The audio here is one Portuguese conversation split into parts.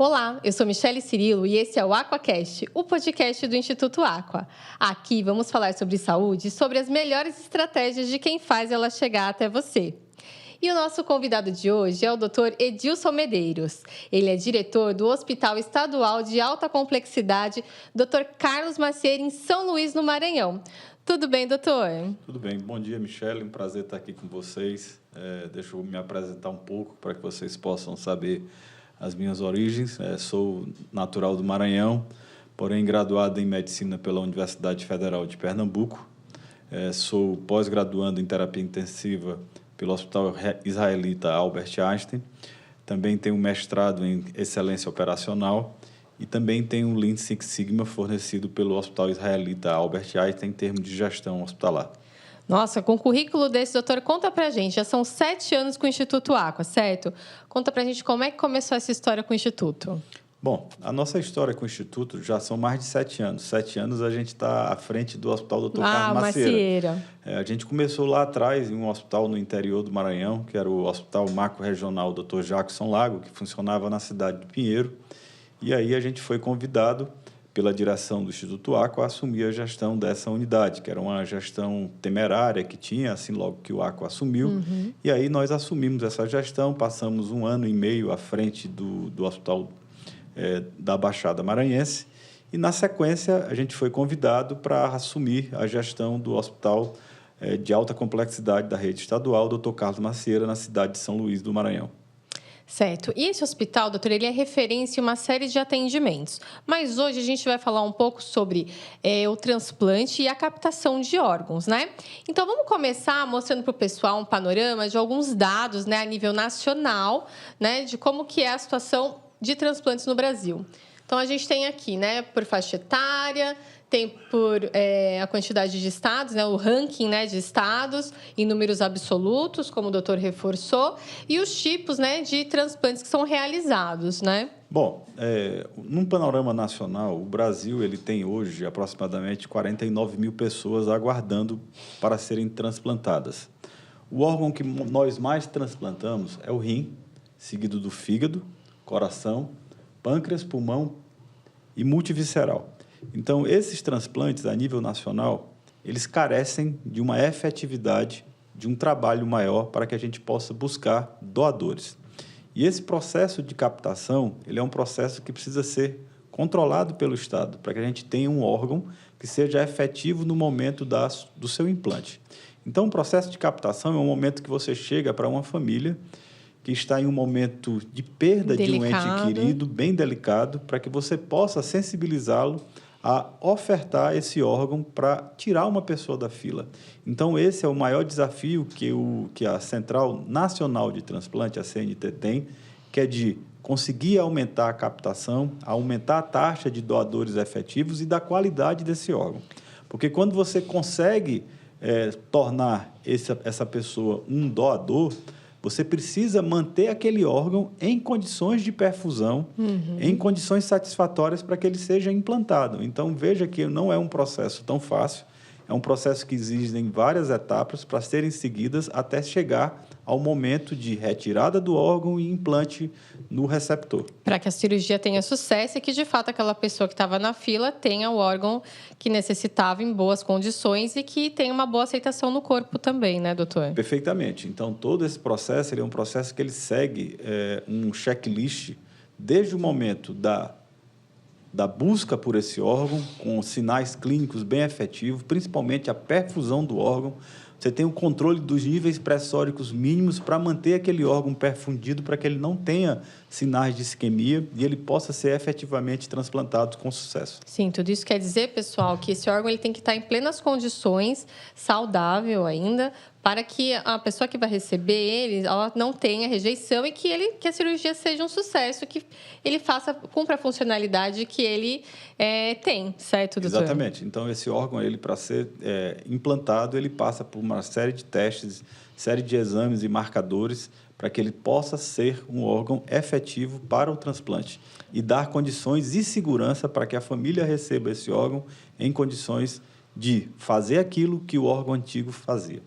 Olá, eu sou Michele Cirilo e esse é o AquaCast, o podcast do Instituto Aqua. Aqui vamos falar sobre saúde e sobre as melhores estratégias de quem faz ela chegar até você. E o nosso convidado de hoje é o Dr. Edilson Medeiros. Ele é diretor do Hospital Estadual de Alta Complexidade, Dr. Carlos Macieira, em São Luís, no Maranhão. Tudo bem, doutor? Tudo bem. Bom dia, Michele. Um prazer estar aqui com vocês. Deixa eu me apresentar um pouco para que vocês possam saber as minhas origens. Sou natural do Maranhão, porém graduado em Medicina pela Universidade Federal de Pernambuco. Sou pós-graduando em Terapia Intensiva pelo Hospital Israelita Albert Einstein. Também tenho mestrado em Excelência Operacional e também tenho um Lean Six Sigma fornecido pelo Hospital Israelita Albert Einstein em termos de gestão hospitalar. Nossa, com o currículo desse, doutor, conta pra gente. Já são 7 anos com o Instituto Aqua, certo? Conta pra gente como é que começou essa história com o Instituto. Bom, a nossa história com o Instituto já são mais de 7 anos. 7 anos a gente está à frente do Hospital Dr. Carlos Macieira. A gente começou lá atrás em um hospital no interior do Maranhão, que era o Hospital Macro-Regional Dr. Jackson Lago, que funcionava na cidade de Pinheiro. E aí a gente foi convidado pela direção do Instituto Aqua a assumir a gestão dessa unidade, que era uma gestão temerária que tinha, assim logo que o Aqua assumiu. E aí nós assumimos essa gestão, passamos 1 ano e meio à frente do Hospital da Baixada Maranhense, e na sequência a gente foi convidado para assumir a gestão do Hospital de Alta Complexidade da rede estadual, Dr. Carlos Macieira, na cidade de São Luís do Maranhão. Certo. E esse hospital, doutor, ele é referência em uma série de atendimentos. Mas hoje a gente vai falar um pouco sobre o transplante e a captação de órgãos, né? Então, vamos começar mostrando para o pessoal um panorama de alguns dados, né, a nível nacional, né, de como que é a situação de transplantes no Brasil. Então, a gente tem aqui, né, por faixa etária, tem por a quantidade de estados, né, o ranking, né, de estados em números absolutos, como o doutor reforçou, e os tipos, né, de transplantes que são realizados, né? Bom, num panorama nacional, o Brasil ele tem hoje aproximadamente 49 mil pessoas aguardando para serem transplantadas. O órgão que nós mais transplantamos é o rim, seguido do fígado, coração, pâncreas, pulmão e multivisceral. Então, esses transplantes, a nível nacional, eles carecem de uma efetividade, de um trabalho maior para que a gente possa buscar doadores. E esse processo de captação, ele é um processo que precisa ser controlado pelo Estado, para que a gente tenha um órgão que seja efetivo no momento do seu implante. Então, o processo de captação é um momento que você chega para uma família que está em um momento de perda de um ente querido, bem delicado, para que você possa sensibilizá-lo a ofertar esse órgão para tirar uma pessoa da fila. Então, esse é o maior desafio que a Central Nacional de Transplante, a CNT, tem, que é de conseguir aumentar a captação, aumentar a taxa de doadores efetivos e da qualidade desse órgão. Porque quando você consegue tornar essa pessoa um doador, você precisa manter aquele órgão em condições de perfusão, em condições satisfatórias para que ele seja implantado. Então, veja que não é um processo tão fácil, é um processo que exige várias etapas para serem seguidas até chegar ao momento de retirada do órgão e implante no receptor. Para que a cirurgia tenha sucesso e que, de fato, aquela pessoa que estava na fila tenha o órgão que necessitava em boas condições e que tenha uma boa aceitação no corpo também, né, doutor? Perfeitamente. Então, todo esse processo ele é um processo que ele segue um checklist desde o momento da busca por esse órgão, com sinais clínicos bem efetivos, principalmente a perfusão do órgão. Você tem o controle dos níveis pressóricos mínimos para manter aquele órgão perfundido, para que ele não tenha sinais de isquemia e ele possa ser efetivamente transplantado com sucesso. Sim, tudo isso quer dizer, pessoal, que esse órgão ele tem que estar em plenas condições, saudável ainda, para que a pessoa que vai receber ele, ela não tenha rejeição e que a cirurgia seja um sucesso, que ele cumpra a funcionalidade que ele tem, certo, doutor? Exatamente. Então, esse órgão, ele para ser implantado, ele passa por uma série de testes, série de exames e marcadores para que ele possa ser um órgão efetivo para o transplante e dar condições e segurança para que a família receba esse órgão em condições de fazer aquilo que o órgão antigo fazia.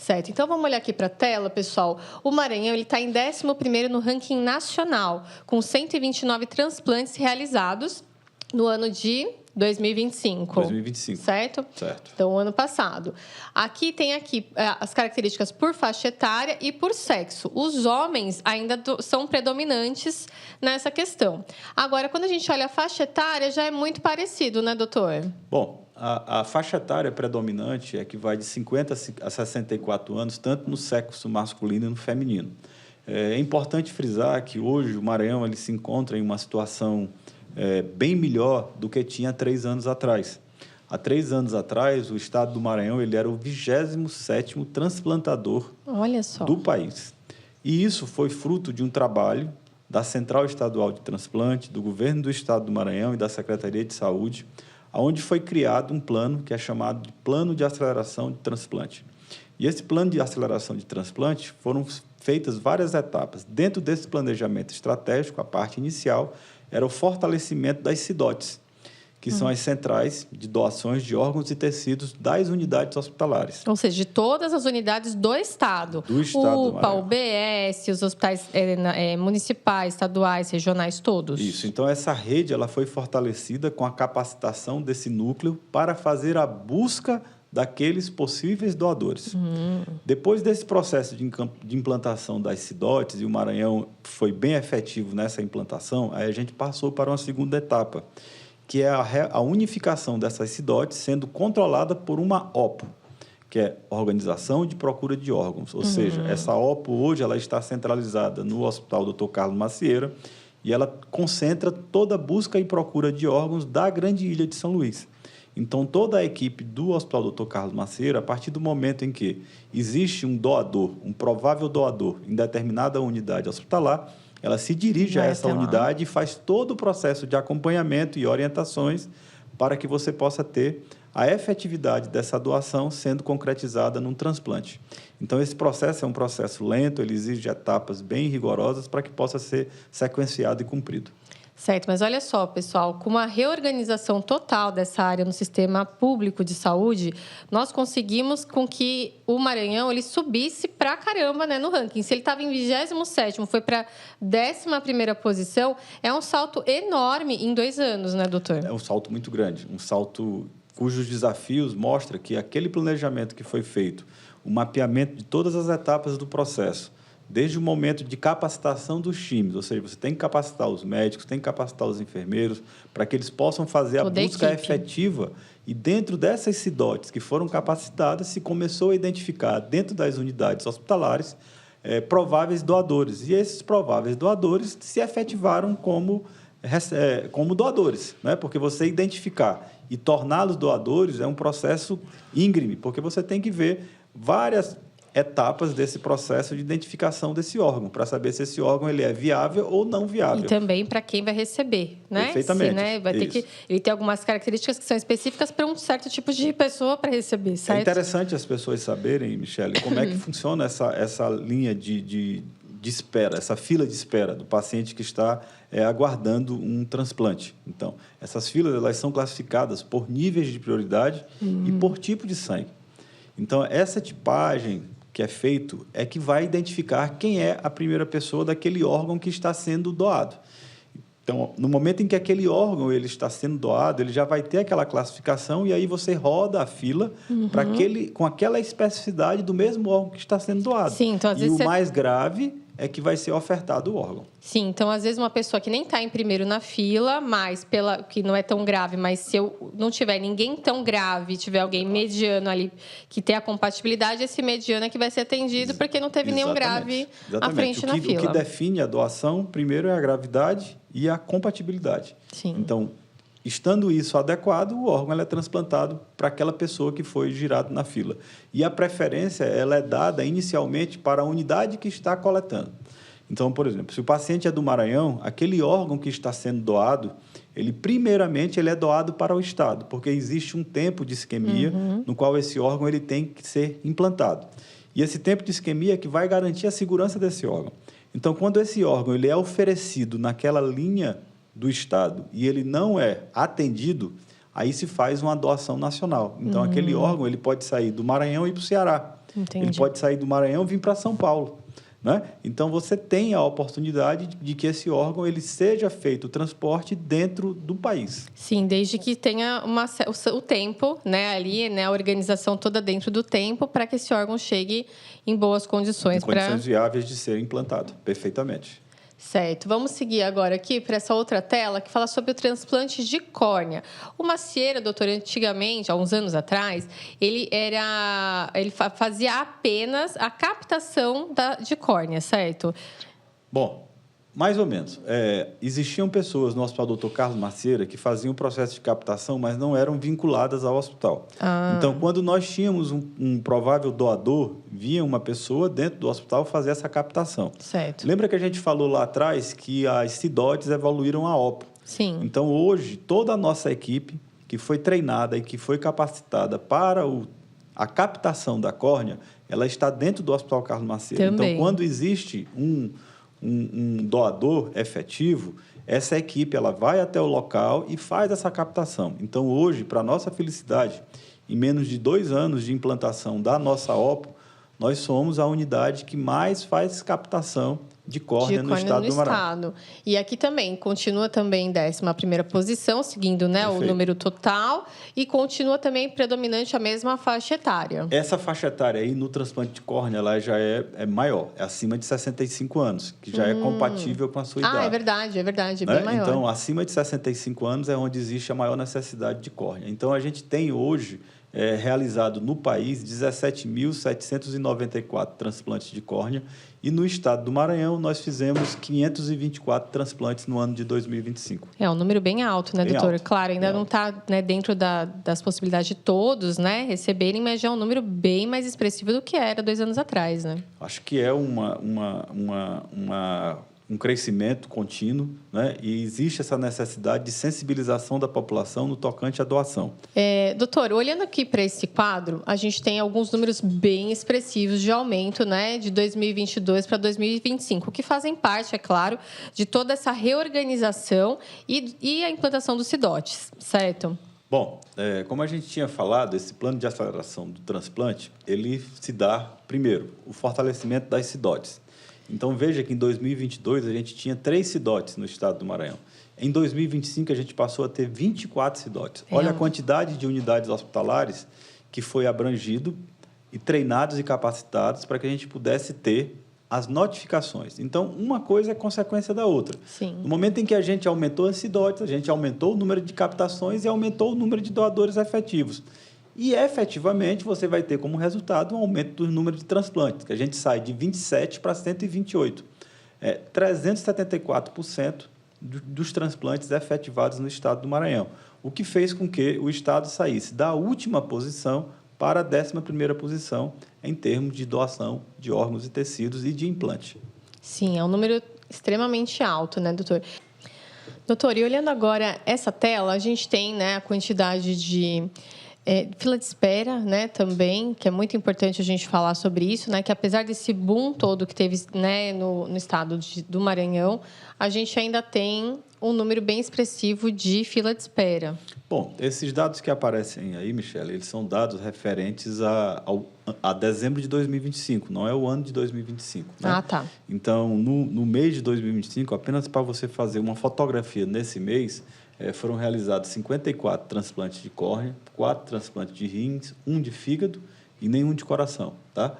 Certo, então vamos olhar aqui para a tela, pessoal. O Maranhão está em 11º no ranking nacional, com 129 transplantes realizados no ano de 2025. 2025. Certo? Certo. Então, o ano passado. Aqui tem as características por faixa etária e por sexo. Os homens ainda são predominantes nessa questão. Agora, quando a gente olha a faixa etária, já é muito parecido, né, doutor? Bom, a faixa etária predominante é que vai de 50 a 64 anos, tanto no sexo masculino e no feminino. É importante frisar que hoje o Maranhão ele se encontra em uma situação bem melhor do que tinha 3 anos atrás. Há 3 anos atrás, o estado do Maranhão ele era o 27º transplantador do país. E isso foi fruto de um trabalho da Central Estadual de Transplante, do Governo do Estado do Maranhão e da Secretaria de Saúde, onde foi criado um plano que é chamado de Plano de Aceleração de Transplante. E esse plano de aceleração de transplante foram feitas várias etapas. Dentro desse planejamento estratégico, a parte inicial era o fortalecimento das CIDOTs, que são as centrais de doações de órgãos e tecidos das unidades hospitalares. Ou seja, de todas as unidades do Estado. Do Estado UPA, UBS, os hospitais municipais, estaduais, regionais, todos. Isso. Então, essa rede ela foi fortalecida com a capacitação desse núcleo para fazer a busca daqueles possíveis doadores. Depois desse processo de implantação das CIDOTs, e o Maranhão foi bem efetivo nessa implantação, aí a gente passou para uma segunda etapa, que é a unificação dessas CIDOTs sendo controlada por uma OPO, que é Organização de Procura de Órgãos. Ou seja, essa OPO hoje ela está centralizada no Hospital Dr. Carlos Macieira e ela concentra toda a busca e procura de órgãos da grande ilha de São Luís. Então, toda a equipe do Hospital Dr. Carlos Macieira, a partir do momento em que existe um doador, um provável doador em determinada unidade hospitalar, ela se dirige a essa unidade e faz todo o processo de acompanhamento e orientações para que você possa ter a efetividade dessa doação sendo concretizada num transplante. Então, esse processo é um processo lento, ele exige etapas bem rigorosas para que possa ser sequenciado e cumprido. Certo, mas olha só, pessoal, com uma reorganização total dessa área no sistema público de saúde, nós conseguimos com que o Maranhão ele subisse pra caramba, né, no ranking. Se ele estava em 27º, foi para 11ª posição, é um salto enorme em 2 anos, né, doutor? É um salto muito grande, um salto cujos desafios mostra que aquele planejamento que foi feito, o mapeamento de todas as etapas do processo, desde o momento de capacitação dos times, ou seja, você tem que capacitar os médicos, tem que capacitar os enfermeiros, para que eles possam fazer a busca efetiva. E dentro dessas CIDOTs que foram capacitadas, se começou a identificar, dentro das unidades hospitalares, prováveis doadores. E esses prováveis doadores se efetivaram como doadores, né? Porque você identificar e torná-los doadores é um processo íngreme, porque você tem que ver várias etapas desse processo de identificação desse órgão, para saber se esse órgão ele é viável ou não viável. E também para quem vai receber, né? Perfeitamente. Se, né, vai ter que ele tem algumas características que são específicas para um certo tipo de pessoa para receber, certo? É interessante as pessoas saberem, Michele, como é que funciona essa linha de espera, essa fila de espera do paciente que está aguardando um transplante. Então, essas filas elas são classificadas por níveis de prioridade e por tipo de sangue. Então, essa tipagem que é feito é que vai identificar quem é a primeira pessoa daquele órgão que está sendo doado. Então, no momento em que aquele órgão ele está sendo doado, ele já vai ter aquela classificação e aí você roda a fila para com aquela especificidade do mesmo órgão que está sendo doado. Sim, então, às vezes mais grave é que vai ser ofertado o órgão. Sim, então, às vezes, uma pessoa que nem está em primeiro na fila, mas que não é tão grave, mas se eu não tiver ninguém tão grave, tiver alguém mediano ali que tem a compatibilidade, esse mediano é que vai ser atendido porque não teve nenhum grave à frente na fila. O que define a doação, primeiro, é a gravidade e a compatibilidade. Sim. Então, estando isso adequado, o órgão é transplantado para aquela pessoa que foi girado na fila. E a preferência ela é dada inicialmente para a unidade que está coletando. Então, por exemplo, se o paciente é do Maranhão, aquele órgão que está sendo doado, primeiramente ele é doado para o Estado, porque existe um tempo de isquemia no qual esse órgão ele tem que ser implantado. E esse tempo de isquemia é que vai garantir a segurança desse órgão. Então, quando esse órgão ele é oferecido naquela linha do Estado e ele não é atendido, aí se faz uma doação nacional. Então, aquele órgão ele pode sair do Maranhão e ir para o Ceará. Entendi. Ele pode sair do Maranhão e vir para São Paulo. Né? Então, você tem a oportunidade de que esse órgão ele seja feito o transporte dentro do país. Sim, desde que tenha o tempo, né, ali, né, a organização toda dentro do tempo para que esse órgão chegue em boas condições. Em condições viáveis de ser implantado, perfeitamente. Certo. Vamos seguir agora aqui para essa outra tela que fala sobre o transplante de córnea. O Macieira, doutor, antigamente, há uns anos atrás, ele fazia apenas a captação de córnea, certo? Bom, mais ou menos. Existiam pessoas no Hospital Dr. Carlos Macieira que faziam o processo de captação, mas não eram vinculadas ao hospital. Então, quando nós tínhamos um provável doador, vinha uma pessoa dentro do hospital fazer essa captação. Certo. Lembra que a gente falou lá atrás que as CIDOTs evoluíram a OPO? Sim. Então, hoje, toda a nossa equipe que foi treinada e que foi capacitada para a captação da córnea, ela está dentro do Hospital Carlos Macieira. Também. Então, quando existe um doador efetivo, essa equipe ela vai até o local e faz essa captação. Então, hoje, para nossa felicidade, em menos de 2 anos de implantação da nossa OPO, nós somos a unidade que mais faz captação de córnea no estado do Maranhão. E aqui também, continua também em 11ª posição, seguindo, né, o número total, e continua também predominante a mesma faixa etária. Essa faixa etária aí, no transplante de córnea, ela já é maior, é acima de 65 anos, que já é compatível com a sua idade. É verdade, é bem maior. Então, acima de 65 anos é onde existe a maior necessidade de córnea. Então, a gente tem hoje realizado no país 17.794 transplantes de córnea e no estado do Maranhão nós fizemos 524 transplantes no ano de 2025. É um número bem alto, né, doutor? Claro, ainda não está, né, dentro das possibilidades de todos, né, receberem, mas já é um número bem mais expressivo do que era 2 anos atrás, né? Acho que é um crescimento contínuo, né? E existe essa necessidade de sensibilização da população no tocante à doação. Doutor, olhando aqui para esse quadro, a gente tem alguns números bem expressivos de aumento, né, de 2022 para 2025, que fazem parte, é claro, de toda essa reorganização e a implantação dos CIDOTs, certo? Bom, como a gente tinha falado, esse plano de aceleração do transplante, ele se dá, primeiro, o fortalecimento das CIDOTs. Então, veja que em 2022 a gente tinha 3 CIDOTs no estado do Maranhão. Em 2025 a gente passou a ter 24 CIDOTs. Olha a quantidade de unidades hospitalares que foi abrangido e treinados e capacitados para que a gente pudesse ter as notificações. Então, uma coisa é consequência da outra. Sim. No momento em que a gente aumentou as CIDOTs, a gente aumentou o número de captações e aumentou o número de doadores efetivos. E, efetivamente, você vai ter como resultado um aumento do número de transplantes, que a gente sai de 27 para 128. 374% dos transplantes efetivados no estado do Maranhão, o que fez com que o estado saísse da última posição para a 11ª posição em termos de doação de órgãos e tecidos e de implante. Sim, é um número extremamente alto, né, doutor? Doutor, e olhando agora essa tela, a gente tem, né, a quantidade de fila de espera, né, também, que é muito importante a gente falar sobre isso, né, que apesar desse boom todo que teve, né, no estado do Maranhão, a gente ainda tem um número bem expressivo de fila de espera. Bom, esses dados que aparecem aí, Michele, eles são dados referentes a dezembro de 2025, não é o ano de 2025. Né? Ah, tá. Então, no mês de 2025, apenas para você fazer uma fotografia nesse mês, foram realizados 54 transplantes de córnea, 4 transplantes de rins, 1 de fígado e nenhum de coração. Tá?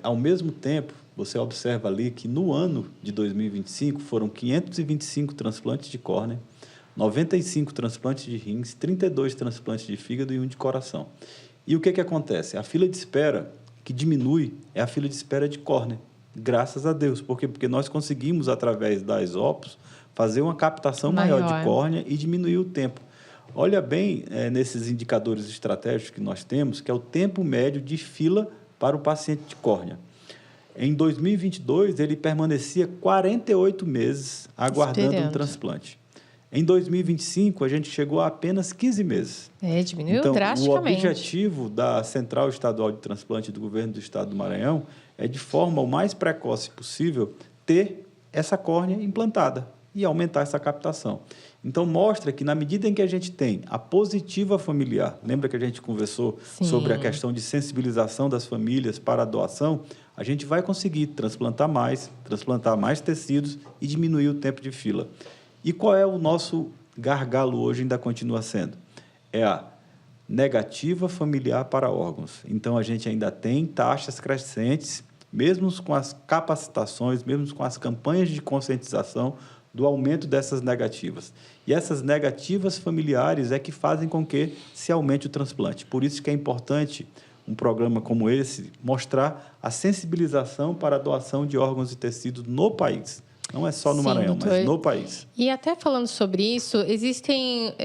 Ao mesmo tempo, você observa ali que no ano de 2025 foram 525 transplantes de córnea, 95 transplantes de rins, 32 transplantes de fígado e 1 de coração. E o que acontece? A fila de espera que diminui é a fila de espera de córnea, graças a Deus. Por quê? Porque nós conseguimos, através das OPOS, fazer uma captação maior de córnea e diminuir o tempo. Olha bem nesses indicadores estratégicos que nós temos, que é o tempo médio de fila para o paciente de córnea. Em 2022, ele permanecia 48 meses aguardando um transplante. Em 2025, a gente chegou a apenas 15 meses. Diminuiu então, drasticamente. O objetivo da Central Estadual de Transplante do Governo do Estado do Maranhão é, de forma o mais precoce possível, ter essa córnea implantada. e aumentar essa captação. Então, mostra que, na medida em que a gente tem a positiva familiar, lembra que a gente conversou sobre a questão de sensibilização das famílias para a doação, a gente vai conseguir transplantar mais tecidos e diminuir o tempo de fila. E qual é o nosso gargalo hoje, ainda continua sendo? É a negativa familiar para órgãos. Então, a gente ainda tem taxas crescentes, mesmo com as capacitações, mesmo com as campanhas de conscientização do aumento dessas negativas. E essas negativas familiares é que fazem com que se aumente o transplante. Por isso que é importante um programa como esse mostrar a sensibilização para a doação de órgãos e tecidos no país. Não é só no Maranhão, doutor, mas no país. E até falando sobre isso, existem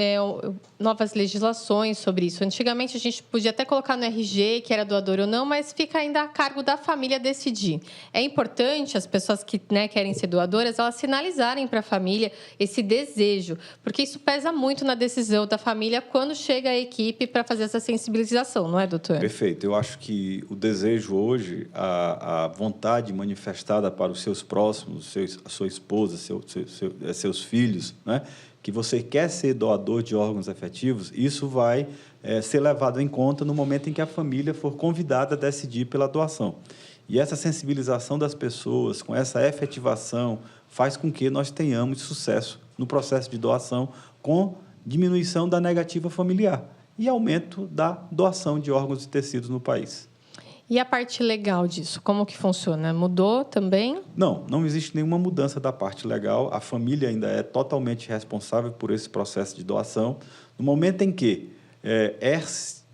novas legislações sobre isso. Antigamente, a gente podia até colocar no RG que era doador ou não, mas fica ainda a cargo da família decidir. É importante as pessoas que querem ser doadoras, elas sinalizarem para a família esse desejo, porque isso pesa muito na decisão da família quando chega a equipe para fazer essa sensibilização, não é, doutor? Perfeito. Eu acho que o desejo hoje, a vontade manifestada para os seus próximos, sua esposa, seus filhos, né? Que você quer ser doador de órgãos efetivos, isso vai ser levado em conta no momento em que a família for convidada a decidir pela doação. E essa sensibilização das pessoas, com essa efetivação, faz com que nós tenhamos sucesso no processo de doação, com diminuição da negativa familiar e aumento da doação de órgãos e tecidos no país. E a parte legal disso, como que funciona? Mudou também? Não existe nenhuma mudança da parte legal. A família ainda é totalmente responsável por esse processo de doação. No momento em que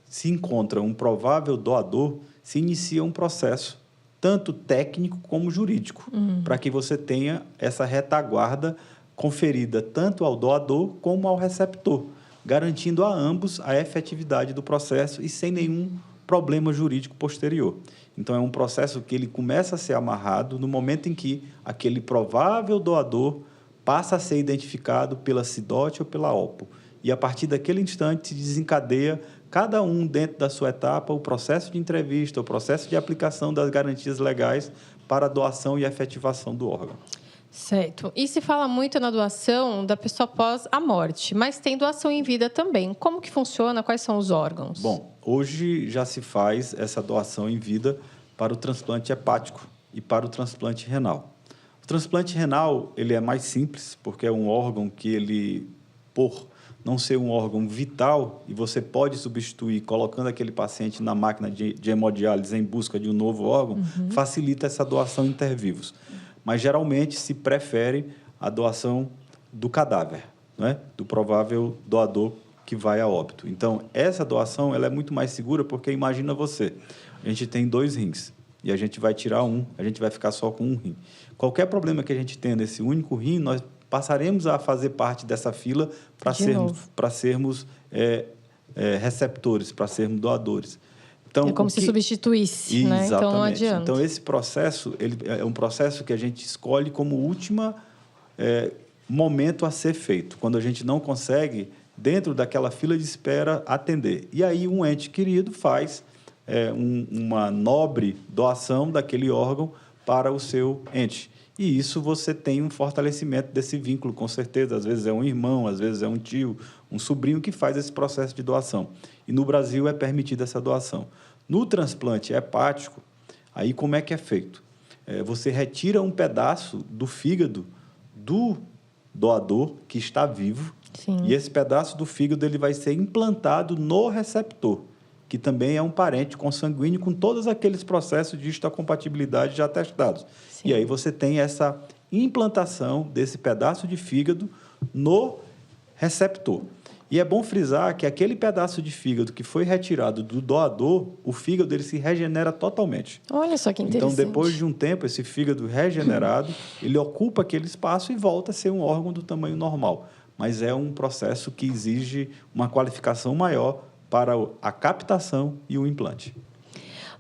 se encontra um provável doador, se inicia um processo, tanto técnico como jurídico, para que você tenha essa retaguarda conferida tanto ao doador como ao receptor, garantindo a ambos a efetividade do processo e sem nenhum problema jurídico posterior. Então, é um processo que ele começa a ser amarrado no momento em que aquele provável doador passa a ser identificado pela CIDOT ou pela OPO. E, a partir daquele instante, se desencadeia, cada um dentro da sua etapa, o processo de entrevista, o processo de aplicação das garantias legais para a doação e efetivação do órgão. Certo. E se fala muito na doação da pessoa após a morte, mas tem doação em vida também. Como que funciona? Quais são os órgãos? Bom, hoje já se faz essa doação em vida para o transplante hepático e para o transplante renal. O transplante renal, ele é mais simples, porque é um órgão que ele, por não ser um órgão vital, e você pode substituir colocando aquele paciente na máquina de hemodiálise em busca de um novo órgão, facilita essa doação intervivos. Mas, geralmente, se prefere a doação do cadáver, né? Do provável doador que vai a óbito. Então, essa doação ela é muito mais segura, porque imagina você, a gente tem 2 rins, e a gente vai tirar a gente vai ficar só com um rim. Qualquer problema que a gente tenha nesse único rim, nós passaremos a fazer parte dessa fila para sermos receptores, para sermos doadores. Então, é como se substituísse, né? Então, não adianta. Então, esse processo ele é um processo que a gente escolhe como último momento a ser feito, quando a gente não consegue, dentro daquela fila de espera, atender. E aí, um ente querido faz uma nobre doação daquele órgão para o seu ente. E isso você tem um fortalecimento desse vínculo, com certeza. Às vezes é um irmão, às vezes é um tio, um sobrinho que faz esse processo de doação. E no Brasil é permitida essa doação. No transplante hepático, aí como é que é feito? Você retira um pedaço do fígado do doador que está vivo. Sim. E esse pedaço do fígado ele vai ser implantado no receptor, que também é um parente consanguíneo com todos aqueles processos de histocompatibilidade já testados. Sim. E aí você tem essa implantação desse pedaço de fígado no receptor. E é bom frisar que aquele pedaço de fígado que foi retirado do doador, o fígado ele se regenera totalmente. Olha só que interessante. Então, depois de um tempo, esse fígado regenerado, ele ocupa aquele espaço e volta a ser um órgão do tamanho normal. Mas é um processo que exige uma qualificação maior para a captação e o implante.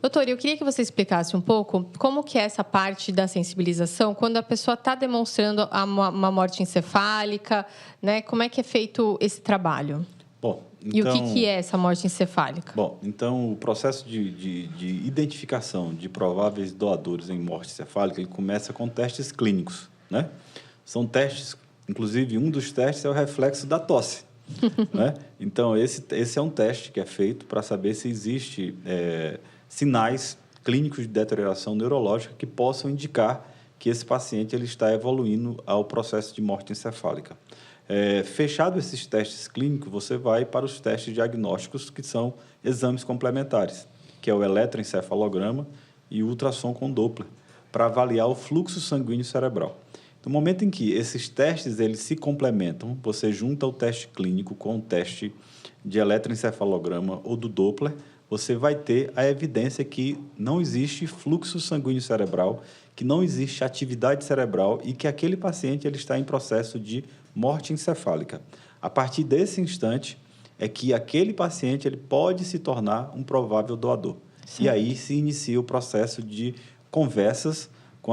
Doutor, eu queria que você explicasse um pouco como que é essa parte da sensibilização quando a pessoa está demonstrando uma morte encefálica, né? Como é que é feito esse trabalho? Bom, então, e o que é essa morte encefálica? Bom, então o processo de identificação de prováveis doadores em morte encefálica ele começa com testes clínicos, né? São testes Inclusive, um dos testes é o reflexo da tosse. Né? Então, esse é um teste que é feito para saber se existe sinais clínicos de deterioração neurológica que possam indicar que esse paciente ele está evoluindo ao processo de morte encefálica. Fechado esses testes clínicos, você vai para os testes diagnósticos, que são exames complementares, que é o eletroencefalograma e o ultrassom com Doppler, para avaliar o fluxo sanguíneo cerebral. No momento em que esses testes eles se complementam, você junta o teste clínico com o teste de eletroencefalograma ou do Doppler, você vai ter a evidência que não existe fluxo sanguíneo cerebral, que não existe atividade cerebral e que aquele paciente ele está em processo de morte encefálica. A partir desse instante é que aquele paciente ele pode se tornar um provável doador. Sim. E aí se inicia o processo de conversas com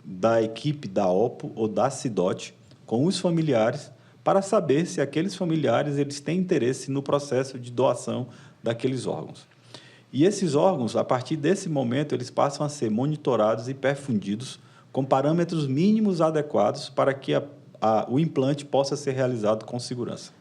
da equipe da OPO ou da CIDOT com os familiares para saber se aqueles familiares eles têm interesse no processo de doação daqueles órgãos. E esses órgãos, a partir desse momento, eles passam a ser monitorados e perfundidos com parâmetros mínimos adequados para que o implante possa ser realizado com segurança.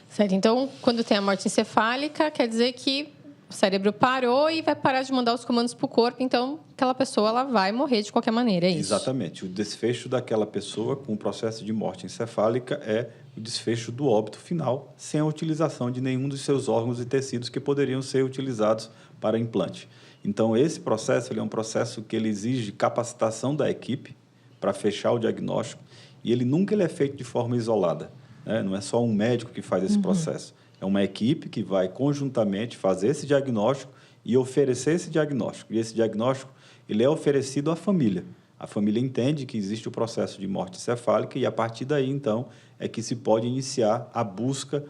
Certo. Então, quando tem a morte encefálica, quer dizer que o cérebro parou e vai parar de mandar os comandos para o corpo, então aquela pessoa ela vai morrer de qualquer maneira, é isso? Exatamente. O desfecho daquela pessoa com o processo de morte encefálica é o desfecho do óbito final, sem a utilização de nenhum dos seus órgãos e tecidos que poderiam ser utilizados para implante. Então, esse processo ele é um processo que ele exige capacitação da equipe para fechar o diagnóstico e ele nunca é feito de forma isolada, né? Não é só um médico que faz esse processo. É uma equipe que vai conjuntamente fazer esse diagnóstico e oferecer esse diagnóstico. E esse diagnóstico ele é oferecido à família. A família entende que existe o processo de morte encefálica e, a partir daí, então, é que se pode iniciar a busca,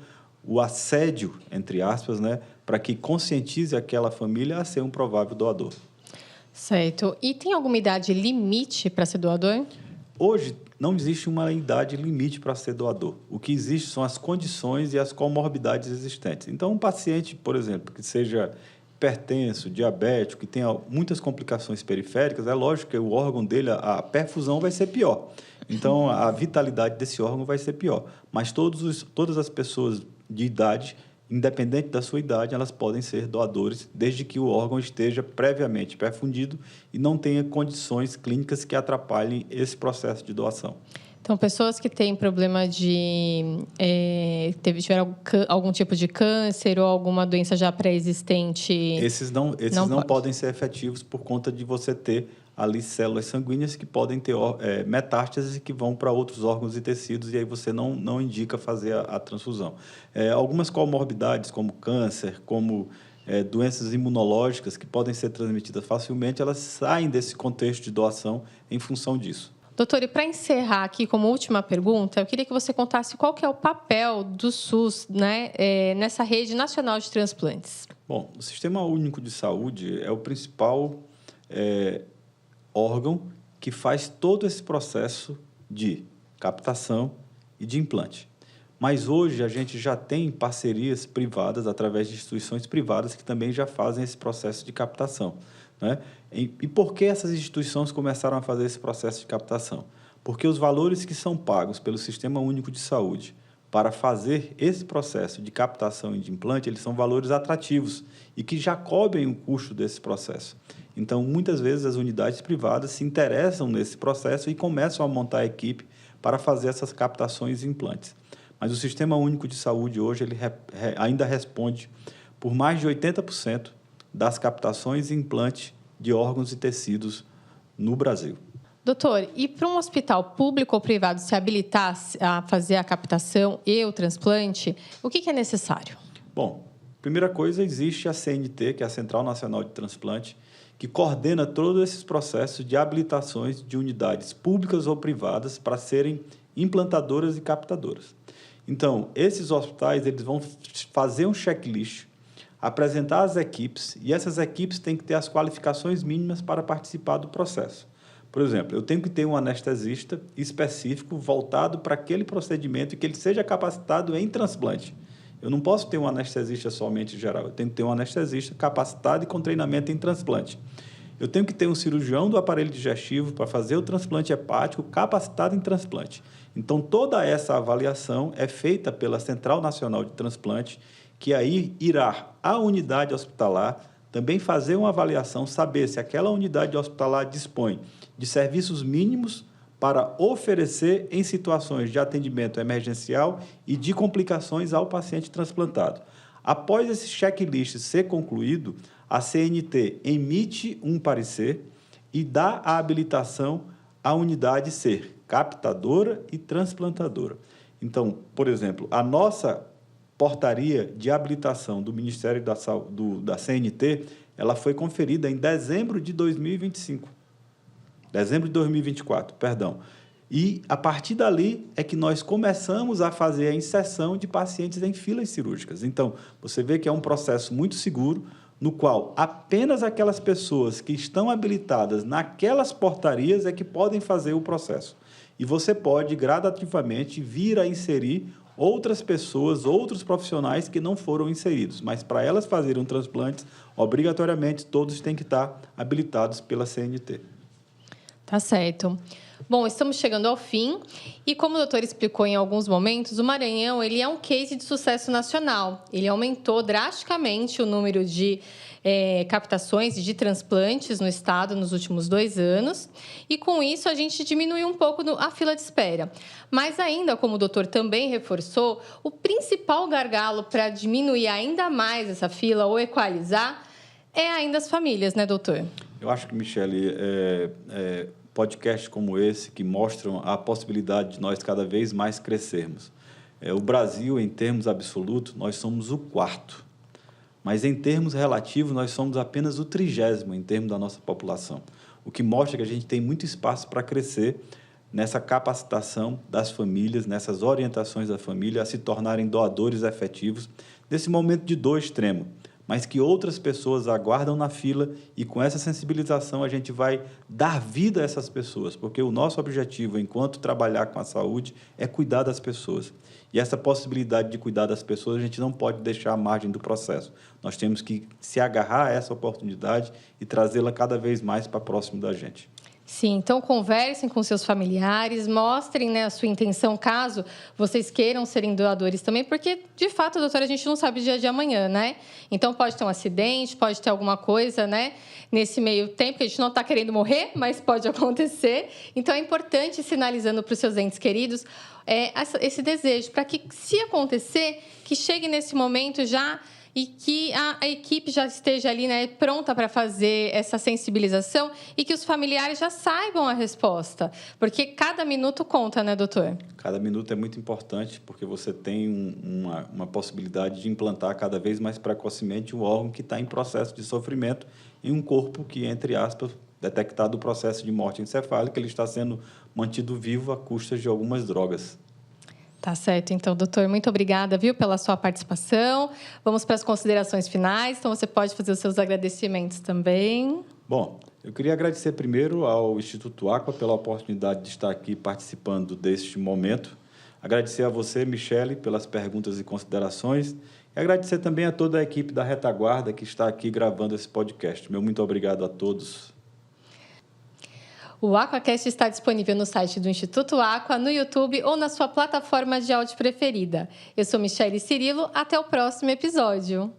o assédio, entre aspas, né, para que conscientize aquela família a ser um provável doador. Certo. E tem alguma idade limite para ser doador? Hoje, não existe uma idade limite para ser doador. O que existe são as condições e as comorbidades existentes. Então, um paciente, por exemplo, que seja hipertenso, diabético, que tenha muitas complicações periféricas, é lógico que o órgão dele, a perfusão vai ser pior. Então, a vitalidade desse órgão vai ser pior. Mas todas as pessoas de idade, independente da sua idade, elas podem ser doadores, desde que o órgão esteja previamente perfundido e não tenha condições clínicas que atrapalhem esse processo de doação. Então, pessoas que têm problema tiveram algum tipo de câncer ou alguma doença já pré-existente... Esses não podem ser efetivos por conta de você ter ali células sanguíneas que podem ter metástases e que vão para outros órgãos e tecidos, e aí você não indica fazer a transfusão. Algumas comorbidades, como câncer, como doenças imunológicas que podem ser transmitidas facilmente, elas saem desse contexto de doação em função disso. Doutor, e para encerrar aqui como última pergunta, eu queria que você contasse qual que é o papel do SUS, né, nessa rede nacional de transplantes. Bom, o Sistema Único de Saúde é o principal órgão que faz todo esse processo de captação e de implante. Mas hoje a gente já tem parcerias privadas, através de instituições privadas, que também já fazem esse processo de captação, né? E por que essas instituições começaram a fazer esse processo de captação? Porque os valores que são pagos pelo Sistema Único de Saúde para fazer esse processo de captação e de implante, eles são valores atrativos e que já cobrem o custo desse processo. Então, muitas vezes, as unidades privadas se interessam nesse processo e começam a montar a equipe para fazer essas captações e implantes. Mas o Sistema Único de Saúde, hoje, ele ainda responde por mais de 80% das captações e implantes de órgãos e tecidos no Brasil. Doutor, e para um hospital público ou privado se habilitar a fazer a captação e o transplante, o que é necessário? Bom, primeira coisa, existe a CNT, que é a Central Nacional de Transplante, que coordena todos esses processos de habilitações de unidades públicas ou privadas para serem implantadoras e captadoras. Então, esses hospitais eles vão fazer um checklist, apresentar as equipes, e essas equipes têm que ter as qualificações mínimas para participar do processo. Por exemplo, eu tenho que ter um anestesista específico voltado para aquele procedimento e que ele seja capacitado em transplante. Eu não posso ter um anestesista somente geral, eu tenho que ter um anestesista capacitado e com treinamento em transplante. Eu tenho que ter um cirurgião do aparelho digestivo para fazer o transplante hepático capacitado em transplante. Então, toda essa avaliação é feita pela Central Nacional de Transplante, que aí irá à unidade hospitalar também fazer uma avaliação, saber se aquela unidade hospitalar dispõe de serviços mínimos para oferecer em situações de atendimento emergencial e de complicações ao paciente transplantado. Após esse checklist ser concluído, a CNT emite um parecer e dá a habilitação à unidade ser captadora e transplantadora. Então, por exemplo, a nossa portaria de habilitação do Ministério da Saúde, da CNT, ela foi conferida em dezembro de 2025. Dezembro de 2024, perdão. E, a partir dali, é que nós começamos a fazer a inserção de pacientes em filas cirúrgicas. Então, você vê que é um processo muito seguro, no qual apenas aquelas pessoas que estão habilitadas naquelas portarias é que podem fazer o processo. E você pode, gradativamente, vir a inserir outras pessoas, outros profissionais que não foram inseridos. Mas, para elas fazerem um transplante, obrigatoriamente, todos têm que estar habilitados pela CNT. Tá certo. Bom, estamos chegando ao fim e, como o doutor explicou em alguns momentos, o Maranhão ele é um case de sucesso nacional. Ele aumentou drasticamente o número de captações de transplantes no estado nos últimos 2 anos e, com isso, a gente diminuiu um pouco a fila de espera. Mas ainda, como o doutor também reforçou, o principal gargalo para diminuir ainda mais essa fila ou equalizar é ainda as famílias, né, doutor? Eu acho que, Michele, podcasts como esse que mostram a possibilidade de nós cada vez mais crescermos. O Brasil, em termos absolutos, nós somos o 4º, mas em termos relativos, nós somos apenas o 30º em termos da nossa população, o que mostra que a gente tem muito espaço para crescer nessa capacitação das famílias, nessas orientações da família a se tornarem doadores efetivos nesse momento de dor extremo, mas que outras pessoas aguardam na fila e, com essa sensibilização, a gente vai dar vida a essas pessoas, porque o nosso objetivo, enquanto trabalhar com a saúde, é cuidar das pessoas. E essa possibilidade de cuidar das pessoas, a gente não pode deixar à margem do processo. Nós temos que se agarrar a essa oportunidade e trazê-la cada vez mais para próximo da gente. Sim, então conversem com seus familiares, mostrem, né, a sua intenção, caso vocês queiram serem doadores também, porque, de fato, doutora, a gente não sabe o dia de amanhã, né? Então, pode ter um acidente, pode ter alguma coisa, né, nesse meio tempo, que a gente não está querendo morrer, mas pode acontecer. Então, é importante ir sinalizando para os seus entes queridos esse desejo, para que, se acontecer, que chegue nesse momento já e que a equipe já esteja ali, né, pronta para fazer essa sensibilização e que os familiares já saibam a resposta. Porque cada minuto conta, né, doutor? Cada minuto é muito importante, porque você tem uma possibilidade de implantar cada vez mais precocemente um órgão que está em processo de sofrimento em um corpo que, entre aspas, detectado o processo de morte encefálica, ele está sendo mantido vivo à custa de algumas drogas. Tá certo. Então, doutor, muito obrigada, viu, pela sua participação. Vamos para as considerações finais. Então, você pode fazer os seus agradecimentos também. Bom, eu queria agradecer primeiro ao Instituto Aqua pela oportunidade de estar aqui participando deste momento. Agradecer a você, Michele, pelas perguntas e considerações. E agradecer também a toda a equipe da Retaguarda que está aqui gravando esse podcast. Meu muito obrigado a todos. O Aquacast está disponível no site do Instituto Aqua, no YouTube ou na sua plataforma de áudio preferida. Eu sou Michele Cirilo. Até o próximo episódio.